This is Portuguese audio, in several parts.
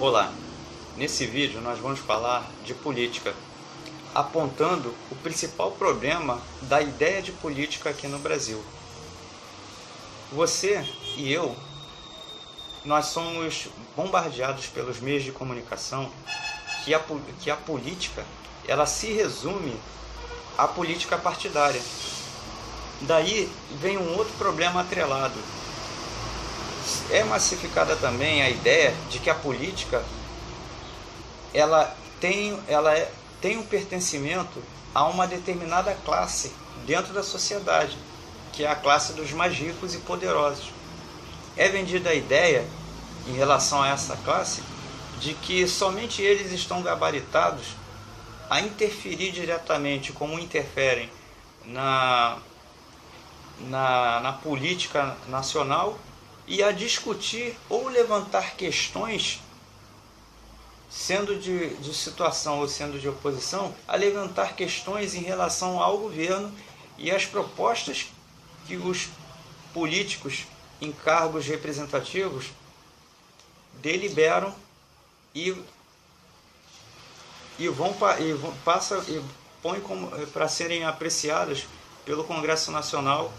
Olá, nesse vídeo nós vamos falar de política, apontando o principal problema da ideia de política aqui no Brasil. Você e eu, nós somos bombardeados pelos meios de comunicação que a política, ela se resume à política partidária. Daí vem um outro problema atrelado. É massificada também a ideia de que a política ela tem um pertencimento a uma determinada classe dentro da sociedade, que é a classe dos mais ricos e poderosos. É vendida a ideia, em relação a essa classe, de que somente eles estão gabaritados a interferir diretamente, como interferem na política nacional, e a discutir ou levantar questões, sendo de situação ou sendo de oposição, a levantar questões em relação ao governo e às propostas que os políticos em cargos representativos deliberam e põem para serem apreciadas pelo Congresso Nacional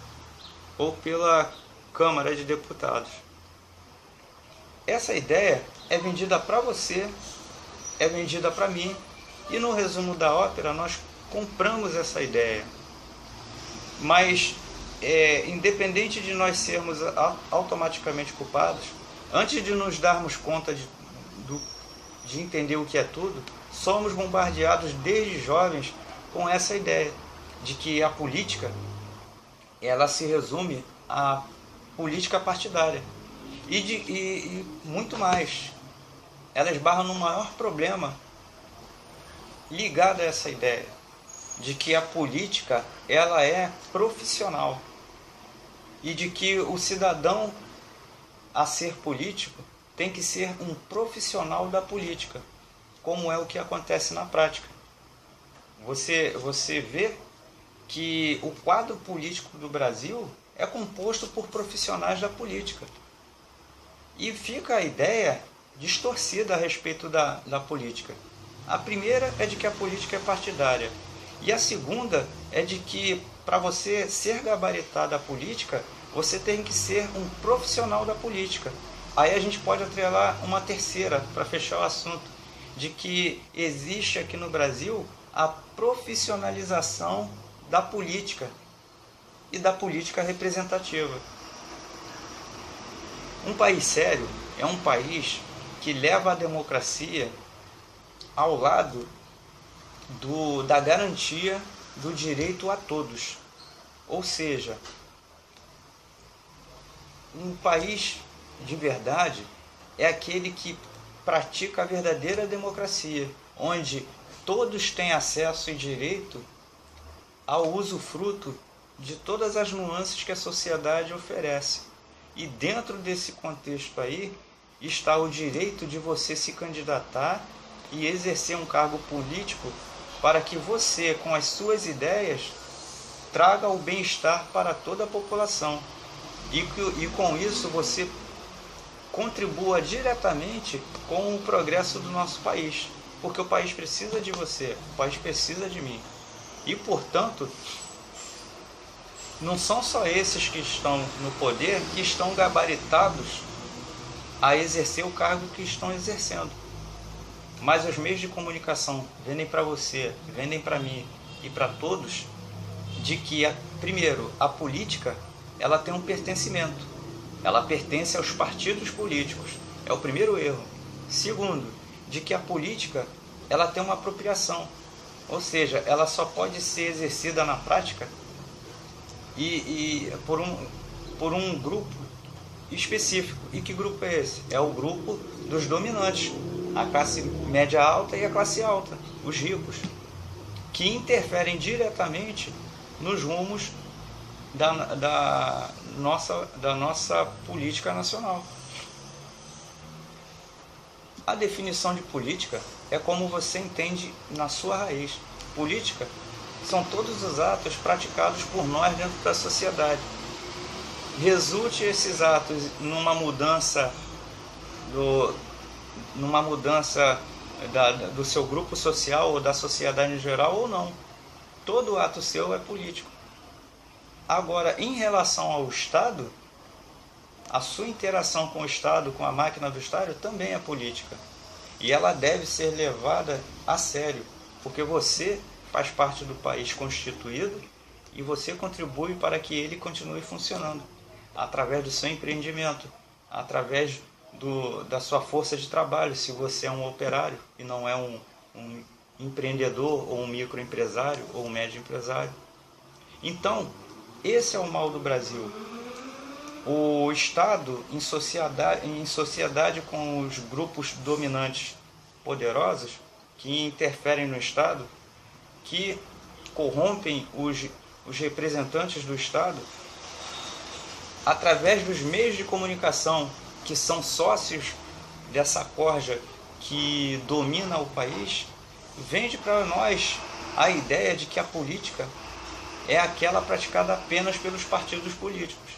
ou pela Câmara de Deputados. Essa ideia é vendida para você, é vendida para mim, e no resumo da ópera nós compramos essa ideia. Mas, independente de nós sermos automaticamente culpados, antes de nos darmos conta de entender o que é tudo, somos bombardeados desde jovens com essa ideia de que a política ela se resume a política partidária e muito mais. Ela esbarra no maior problema ligado a essa ideia de que a política ela é profissional e de que o cidadão a ser político tem que ser um profissional da política, como é o que acontece na prática. Você vê que o quadro político do Brasil é composto por profissionais da política. E fica a ideia distorcida a respeito da política. A primeira é de que a política é partidária. E a segunda é de que, para você ser gabaritado a política, você tem que ser um profissional da política. Aí a gente pode atrelar uma terceira, para fechar o assunto, de que existe aqui no Brasil a profissionalização da política e da política representativa. Um país sério é um país que leva a democracia ao lado da garantia do direito a todos. Ou seja, um país de verdade é aquele que pratica a verdadeira democracia, onde todos têm acesso e direito ao usufruto de todas as nuances que a sociedade oferece. E dentro desse contexto aí está o direito de você se candidatar e exercer um cargo político para que você, com as suas ideias, traga o bem-estar para toda a população. E com isso você contribua diretamente com o progresso do nosso país. Porque o país precisa de você, o país precisa de mim. E, portanto, não são só esses que estão no poder que estão gabaritados a exercer o cargo que estão exercendo. Mas os meios de comunicação vendem para você, vendem para mim e para todos, de que, primeiro, a política ela tem um pertencimento. Ela pertence aos partidos políticos. É o primeiro erro. Segundo, de que a política ela tem uma apropriação. Ou seja, ela só pode ser exercida na prática e por um grupo específico. E que grupo é esse? É o grupo dos dominantes, a classe média alta e a classe alta, os ricos, que interferem diretamente nos rumos da nossa política nacional. A definição de política é como você entende na sua raiz. Política são todos os atos praticados por nós dentro da sociedade. Resulte esses atos numa mudança numa mudança do seu grupo social ou da sociedade em geral ou não. Todo ato seu é político. Agora, em relação ao Estado, a sua interação com o Estado, com a máquina do Estado, também é política. E ela deve ser levada a sério, porque você faz parte do país constituído e você contribui para que ele continue funcionando, através do seu empreendimento, através da sua força de trabalho, se você é um operário e não é um empreendedor ou um microempresário ou um médio empresário. Então, esse é o mal do Brasil. O Estado, em sociedade com os grupos dominantes poderosos, que interferem no Estado, que corrompem os representantes do Estado, através dos meios de comunicação, que são sócios dessa corja que domina o país, vende para nós a ideia de que a política é aquela praticada apenas pelos partidos políticos.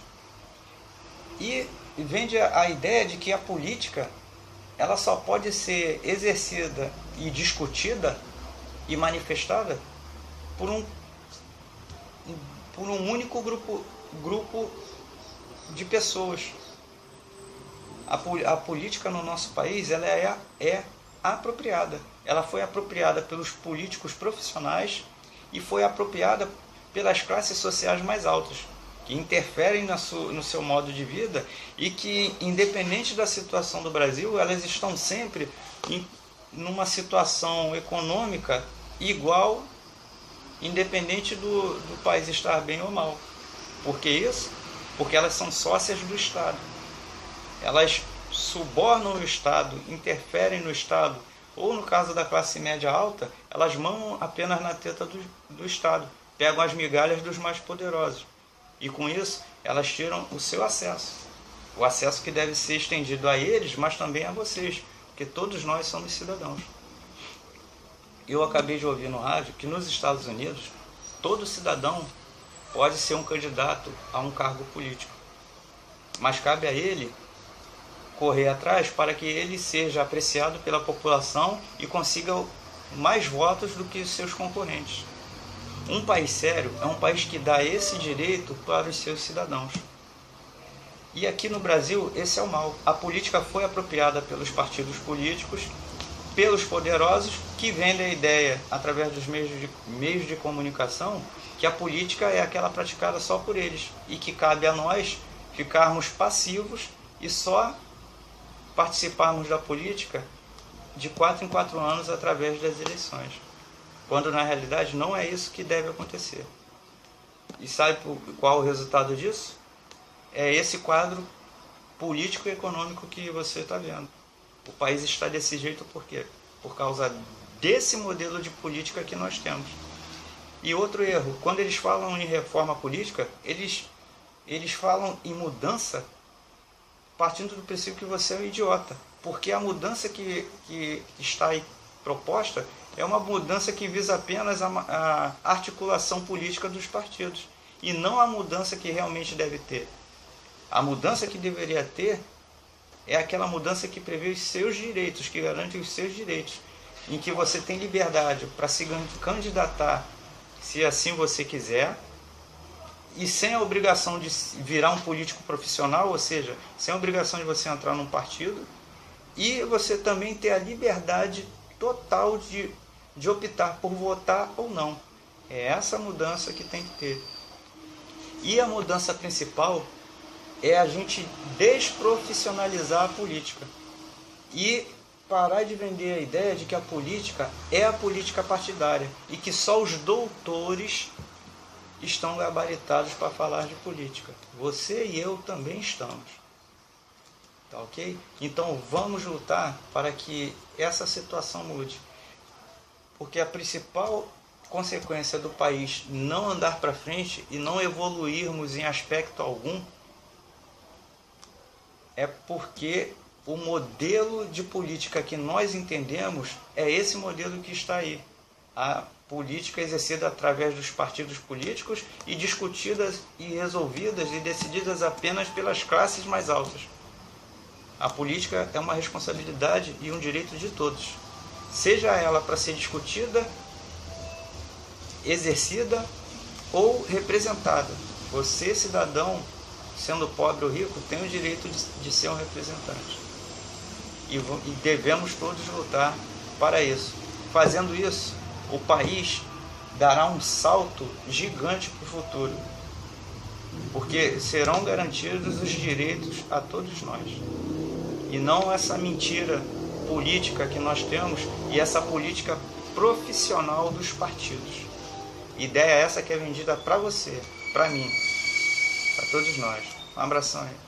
E vende a ideia de que a política ela só pode ser exercida e discutida e manifestada por um único grupo de pessoas. A política no nosso país ela é apropriada. Ela foi apropriada pelos políticos profissionais e foi apropriada pelas classes sociais mais altas, que interferem no seu modo de vida e que, independente da situação do Brasil, elas estão sempre numa situação econômica igual, independente do país estar bem ou mal. Por que isso? Porque elas são sócias do Estado. Elas subornam o Estado, interferem no Estado, ou no caso da classe média alta, elas mamam apenas na teta do Estado, pegam as migalhas dos mais poderosos. E com isso, elas tiram o seu acesso. O acesso que deve ser estendido a eles, mas também a vocês, porque todos nós somos cidadãos. Eu acabei de ouvir no rádio que nos Estados Unidos, todo cidadão pode ser um candidato a um cargo político. Mas cabe a ele correr atrás para que ele seja apreciado pela população e consiga mais votos do que os seus concorrentes. Um país sério é um país que dá esse direito para os seus cidadãos. E aqui no Brasil, esse é o mal. A política foi apropriada pelos partidos políticos, pelos poderosos, que vendem a ideia, através dos meios de comunicação, que a política é aquela praticada só por eles e que cabe a nós ficarmos passivos e só participarmos da política de 4 em 4 anos através das eleições, quando na realidade não é isso que deve acontecer. E sabe qual o resultado disso? É esse quadro político e econômico que você está vendo. O país está desse jeito por quê? Por causa desse modelo de política que nós temos. E outro erro, quando eles falam em reforma política, eles falam em mudança partindo do princípio que você é um idiota. Porque a mudança que está aí proposta é uma mudança que visa apenas a articulação política dos partidos e não a mudança que realmente deve ter. A mudança que deveria ter é aquela mudança que prevê os seus direitos, que garante os seus direitos, em que você tem liberdade para se candidatar, se assim você quiser, e sem a obrigação de virar um político profissional, ou seja, sem a obrigação de você entrar num partido, e você também ter a liberdade total de optar por votar ou não. É essa mudança que tem que ter. E a mudança principal é a gente desprofissionalizar a política e parar de vender a ideia de que a política é a política partidária e que só os doutores estão gabaritados para falar de política. Você e eu também estamos. Tá ok? Então vamos lutar para que essa situação mude. Porque a principal consequência do país não andar para frente e não evoluirmos em aspecto algum é porque o modelo de política que nós entendemos é esse modelo que está aí. A política exercida através dos partidos políticos e discutidas e resolvidas e decididas apenas pelas classes mais altas. A política é uma responsabilidade e um direito de todos, seja ela para ser discutida, exercida ou representada. Você, cidadão, sendo pobre ou rico, tem o direito de ser um representante. E devemos todos lutar para isso. Fazendo isso, o país dará um salto gigante para o futuro, porque serão garantidos os direitos a todos nós. E não essa mentira política que nós temos e essa política profissional dos partidos. Ideia essa que é vendida para você, para mim, para todos nós. Um abração aí.